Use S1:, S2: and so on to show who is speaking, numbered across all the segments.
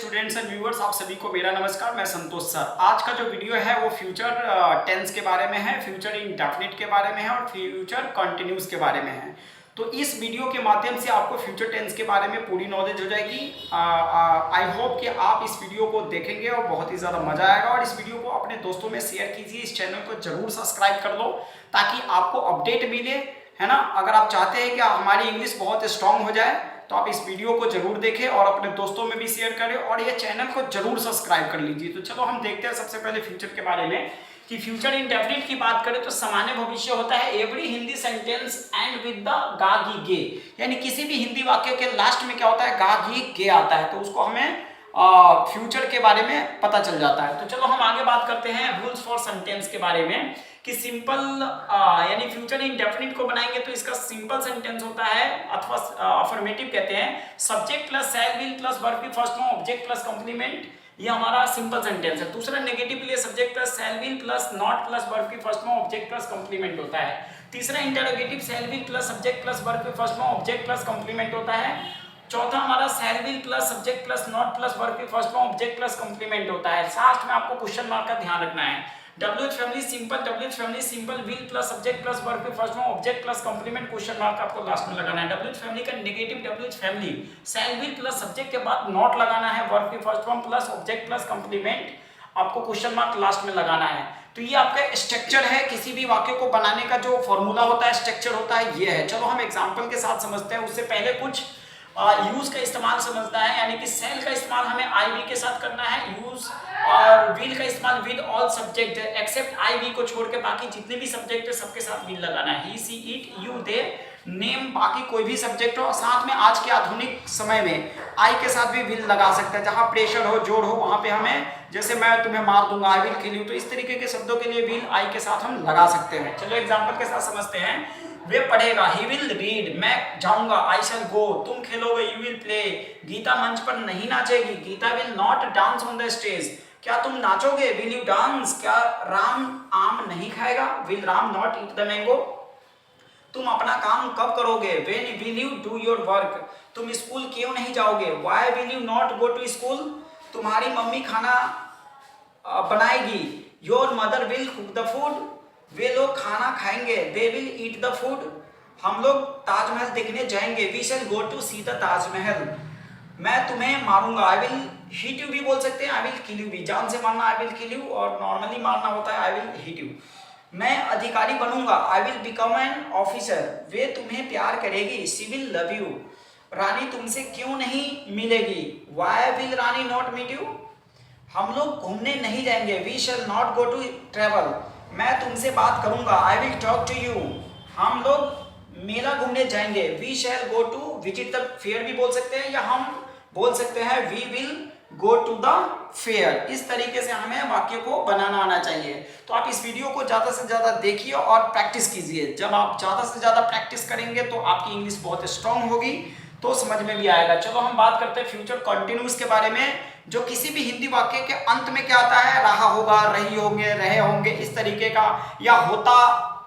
S1: Students and viewers, आप सभी को मेरा नमस्कार। मैं संतोष सर। आज का जो वीडियो है वो फ्यूचर टेंस के बारे में है, फ्यूचर इंडेफिनिट के बारे में है और फ्यूचर कंटिन्यूस के बारे में है। तो इस वीडियो के माध्यम से आपको फ्यूचर टेंस के बारे में पूरी नॉलेज हो जाएगी। आई होप कि आप इस वीडियो को देखेंगे और बहुत ही ज़्यादा मजा आएगा। और इस वीडियो को अपने दोस्तों में शेयर कीजिए, इस चैनल को जरूर सब्सक्राइब कर लो ताकि आपको अपडेट मिले, है ना। अगर आप चाहते हैं कि हमारी इंग्लिश बहुत स्ट्रांग हो जाए तो आप इस वीडियो को जरूर देखें और अपने दोस्तों में भी शेयर करें और ये चैनल को जरूर सब्सक्राइब कर लीजिए। तो चलो हम देखते हैं सबसे पहले फ्यूचर के बारे में कि फ्यूचर इंडेफिनिट की बात करें तो सामान्य भविष्य होता है every Hindi sentence and with the गा गी गे, यानी किसी भी हिंदी वाक्य के लास्ट में क्या होता है, गा गी गे आता है, तो उसको हमें फ्यूचर के बारे में पता चल जाता है। तो चलो हम आगे बात करते हैं रूल्स फॉर सेंटेंस के बारे में कि सिंपल यानी फ्यूचर इंडेफिनिट को बनाएंगे तो इसका सिंपल सेंटेंस होता है अथवा अफर्मेटिव कहते हैं, subject plus shall will plus verb की first form object plus complement, ये हमारा सिंपल सेंटेंस है। दूसरा नेगेटिव के लिए subject plus shall will plus not plus verb की first form object plus complement होता है। तीसरा interrogative shall will plus subject plus verb की first form object plus complement होता है। चौथा हमारा shall will plus subject plus not plus verb की first form object plus complement होता है। लास्ट में आपको क्वेश्चन मार्क का ध्यान रखना है। WH family simple will plus subject plus verb के first form object plus complement, question mark आपको लास्ट में लगाना है। WH फैमिली का negative WH family shall will plus subject के बाद नॉट लगाना है, वर्ब की first form plus object plus complement, आपको क्वेश्चन मार्क लास्ट में लगाना है। तो ये आपका स्ट्रक्चर है, किसी भी वाक्य को बनाने का जो फॉर्मूला होता है, स्ट्रक्चर होता है, ये है। चलो हम एग्जांपल के साथ समझते हैं। उससे पहले कुछ यूज का इस्तेमाल समझना है, यानी कि सेल का इस्तेमाल हमें आई वी के साथ करना है यूज, और विल का इस्तेमाल with all subject except I we को छोड़ के बाकी जितने भी सब्जेक्ट है सबके साथ विल लगाना है। He she it you they name, बाकी कोई भी सब्जेक्ट हो। साथ में आज के आधुनिक समय में आई के साथ भी विल लगा सकते हैं, जहां प्रेशर हो, जोर हो, वहां पे हमें, जैसे मैं तुम्हें मार दूंगा, आई विल किल यू, तो इस तरीके के शब्दों के लिए विल आई के साथ हम लगा सकते हैं। चलो एग्जांपल के साथ समझते हैं। वे पढ़ेगा, ही विल रीड, मैं जाऊंगा, आई शैल गो, तुम खेलोगे, यू विल प्ले, गीता मंच पर नहीं नाचेगी, Gita will not dance on the stage, क्या तुम नाचोगे, विल यू डांस, क्या राम आम नहीं खाएगा, will Ram not eat the mango, तुम अपना काम कब करोगे, when will you do your work, तुम स्कूल क्यों नहीं जाओगे, why will you not go to school, तुम्हारी मम्मी खाना बनाएगी, your mother will cook the food, वे लोग खाना खाएंगे, they will eat the food, हम लोग ताजमहल देखने जाएंगे, we shall go to see the Taj Mahal, मैं तुम्हें मारूंगा, आई विल हिट यू भी बोल सकते हैं, आई विल किल यू भी, जान से मारना आई विल किल यू और नॉर्मली मारना होता है आई विल हिट यू। मैं अधिकारी बनूंगा, I will become an officer, वे तुम्हें प्यार करेगी, she will love you, Rani तुमसे क्यों नहीं मिलेगी, why will Rani not meet you, हम लोग घूमने नहीं जाएंगे, we shall not go to travel, मैं तुमसे बात करूंगा, I will talk to you, हम लोग मेला घूमने जाएंगे, we shall go to visit the fair भी बोल सकते हैं, या हम बोल सकते हैं we will go to the fair. इस तरीके से हमें वाक्य को बनाना आना चाहिए। तो आप इस वीडियो को ज़्यादा से ज़्यादा देखिए और प्रैक्टिस कीजिए। जब आप ज़्यादा से ज़्यादा प्रैक्टिस करेंगे तो आपकी इंग्लिश बहुत स्ट्रांग होगी, तो समझ में भी आएगा। चलो हम बात करते हैं फ्यूचर कंटिन्यूस के बारे में, जो किसी भी हिंदी वाक्य के अंत में क्या आता है, रहा होगा, रही होंगे, रहे होंगे, इस तरीके का, या होता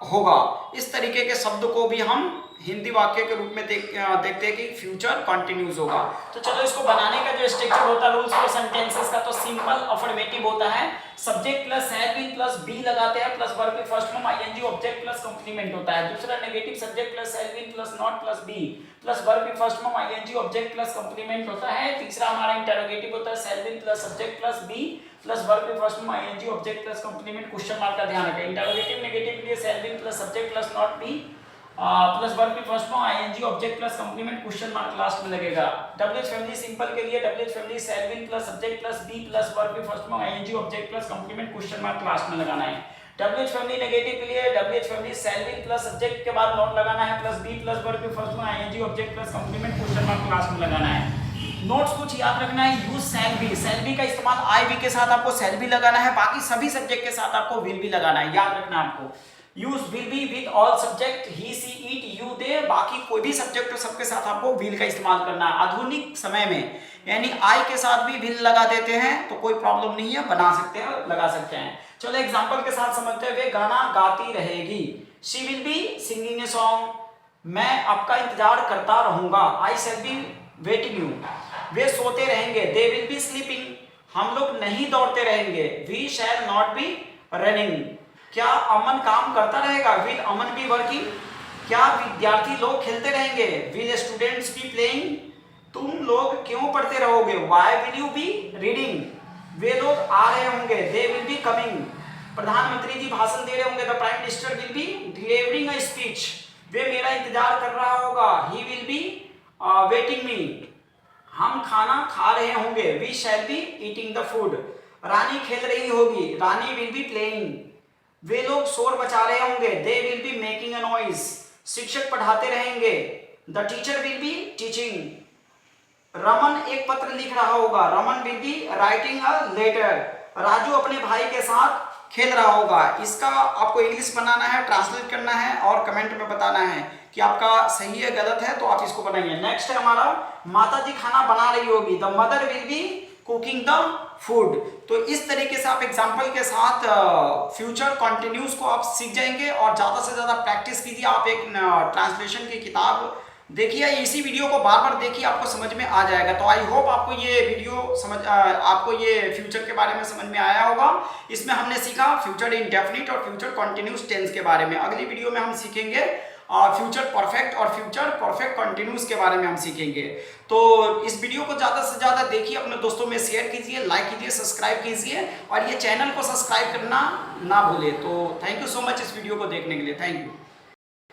S1: होगा, इस तरीके के शब्द को भी हम हिंदी वाक्य के रूप में देखते हैं कि फ्यूचर कंटिन्यूस होगा। तो चलो इसको बनाने का जो स्ट्रक्चर होता है रूल्स फॉर सेंटेंसेस का, तो सिंपल अफर्मेटिव होता है, subject plus shall will plus be लगाते हैं प्लस वर्ब के first form ING object plus complement होता है। दूसरा negative subject plus shall will plus not plus be plus verb के first form ING object plus complement होता है। तीसरा हमारा इंटरोगेटिव होता है shall will plus subject plus be plus verb के first form ING object plus complement, question mark का ध्यान रखें। इंटरोगेटिव नेगेटिव के लिए shall will plus subject plus not be plus verb की first form ING object plus complement, question mark last में लगेगा। WH family simple के लिए WH family shall will plus subject plus be plus verb की first form ING object plus complement, question mark last में लगाना है। WH family negative के लिए WH family shall will plus subject के बाद नॉट लगाना है प्लस बी प्लस वर्ब की first form ING object plus complement, question mark last में लगाना है। नोट्स कुछ याद रखना है, यूज शैल बी का इस्तेमाल आई वी के साथ आपको शैल बी लगाना है, बाकी सभी सब्जेक्ट के साथ आपको विल भी लगाना है, याद रखना है आपको। Use will be with all subject, he she it you दे, बाकी कोई भी सब्जेक्ट हो सबके साथ आपको विल का इस्तेमाल करना है। आधुनिक समय में यानी आई के साथ भी विल लगा देते हैं तो कोई प्रॉब्लम नहीं है, बना सकते हैं, लगा सकते हैं। चलो एग्जांपल के साथ समझते हैं। वे गाना गाती रहेगी, she will be singing a song, मैं आपका इंतजार करता रहूंगा, आई शैल बी वेटिंग यू, वे सोते रहेंगे, दे विल बी स्लीपिंग। हम लोग नहीं दौड़ते रहेंगे, we shall not be running. क्या अमन काम करता रहेगा, विल अमन बी वर्किंग। क्या विद्यार्थी लोग खेलते रहेंगे, विल स्टूडेंट्स बी प्लेइंग। तुम लोग क्यों पढ़ते रहोगे, why will you be reading. वे लोग आ रहे होंगे, दे विल बी कमिंग। प्रधानमंत्री जी भाषण दे रहे होंगे, the prime minister will be delivering a speech. वे मेरा इंतजार कर रहा होगा, he will be waiting me. हम खाना खा रहे होंगे, we shall be eating the food. Rani खेल रही होगी, रानी विल बी प्लेइंग। वे लोग शोर मचा रहे होंगे, they will be making a noise. शिक्षक पढ़ाते रहेंगे, the teacher will be teaching. Raman एक पत्र लिख रहा होगा, Raman will be writing a letter. Raju अपने भाई के साथ खेल रहा होगा। इसका आपको इंग्लिश बनाना है, ट्रांसलेट करना है और कमेंट में बताना है कि आपका सही है गलत है, तो आप इसको बनाइए। नेक्स्ट है हमारा, माता जी खाना बना रही होगी, the mother will be cooking the food. तो इस तरीके से आप एग्जाम्पल के साथ फ्यूचर कंटिन्यूस को आप सीख जाएंगे और ज़्यादा से ज़्यादा प्रैक्टिस कीजिए। आप एक ट्रांसलेशन की किताब देखिए, इसी वीडियो को बार बार देखिए, आपको समझ में आ जाएगा। तो आई होप आपको ये वीडियो आपको ये फ्यूचर के बारे में समझ में आया होगा। इसमें हमने सीखा फ्यूचर इंडेफिनिट और फ्यूचर कंटिन्यूस टेंस के बारे में। अगली वीडियो में हम सीखेंगे फ्यूचर परफेक्ट और फ्यूचर परफेक्ट कंटिन्यूस के बारे में हम सीखेंगे। तो इस वीडियो को ज़्यादा से ज़्यादा देखिए, अपने दोस्तों में शेयर कीजिए, लाइक कीजिए, सब्सक्राइब कीजिए और ये चैनल को सब्सक्राइब करना ना भूले। तो थैंक यू सो मच इस वीडियो को देखने के लिए, थैंक यू।